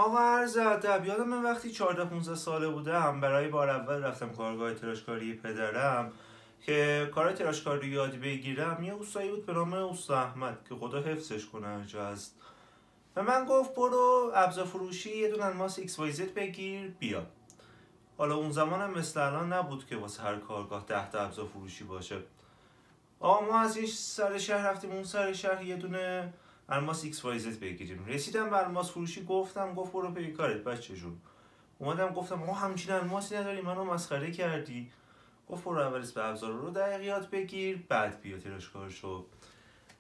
آقا عرض ادب، یادم من وقتی 14-15 ساله بودم برای بار اول رفتم کارگاه تراشکاری پدرم که کار تراشکاری یاد بگیرم. یه اوستایی بود به نام اوستا احمد که خدا حفظش کنه هر جا هست، و من گفت برو ابزار فروشی یه دونه الماس ایکس وای زد بگیر بیا. حالا اون زمان هم مثل الان نبود که واسه هر کارگاه 10 تا ابزار فروشی باشه. آقا ما از این سر شهر رفتیم اون سر شهر یه دونه الماس ایکس وای زد بگیریم. رسیدم به الماس فروشی، گفت برو پی کارت بچه جون. اومدم گفتم ما همچین الماسی نداری، منو مسخره کردی. گفت برو اول اسم ابزار رو دقیقیات بگیر بعد بیا تراشکار شو.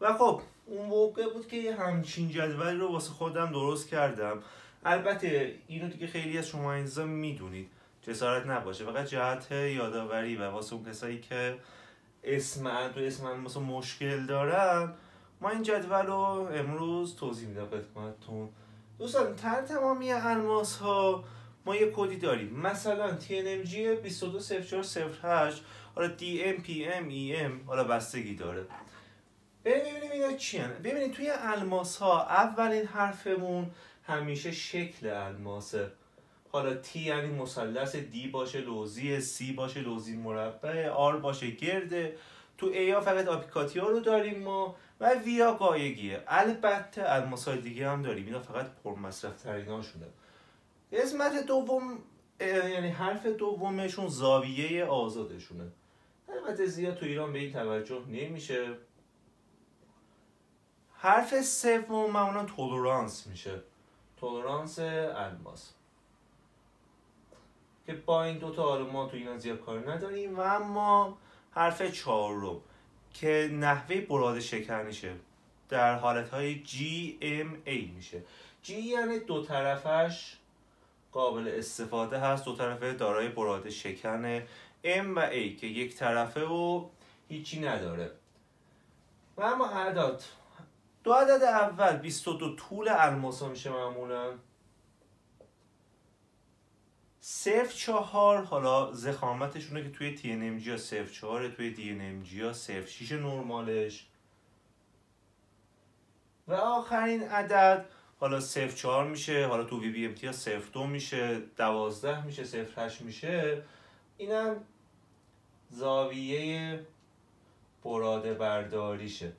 و خب اون موقع بود که یه همچین جدولی رو واسه خودم درست کردم. البته اینو دیگه خیلی از شما اینجا میدونید، جسارت نباشه، فقط جهت یادآوری و واسه اون کسایی که اسم مثلا مشکل دارن، ما این جدول رو امروز توضیح میدم خدمتتون. دوستان تمامی الماس ها ما یه کدی داریم، مثلا TNMG 220408، حالا DM PM EM حالا بستگی داره. ببینیم اینا چی هن. ببینید توی الماس ها اولین حرفمون همیشه شکل الماسه. حالا T یعنی مثلث، D باشه لوزی، C باشه لوزی مربع، R باشه گرده. تو A ها فقط آپیکاتیا رو داریم ما و V ها قایقیه. البته الماس‌های دیگه هم داریم، اینا فقط پرمصرف تریناشونه. قسمت دوم یعنی حرف دومشون زاویه آزادشونه. البته زیاد تو ایران به این توجه نمیشه. حرف سوم معمولا تولرانس میشه، تولرانس الماس، که با این دوتا حالا ما تو اینا زیاد کار نداریم. و اما حرف چهارم که نحوه براد شکنشه در حالتهای GMA میشه. G یعنی دو طرفش قابل استفاده هست، دو طرفه دارای براد شکنه. M و A که یک طرفه و هیچی نداره. و اما اعداد، دو عدد اول 22 طول الماس ها میشه معمولا. 0.4 حالا ضخامتشونه که توی TNMG ها 0.4، توی DNMG ها 0.6 نرمالش. و آخرین عدد حالا 0.4 میشه، حالا تو VBMT ها 0.2 میشه، 12 میشه، 0.8 میشه. اینم زاویه براد برداریشه.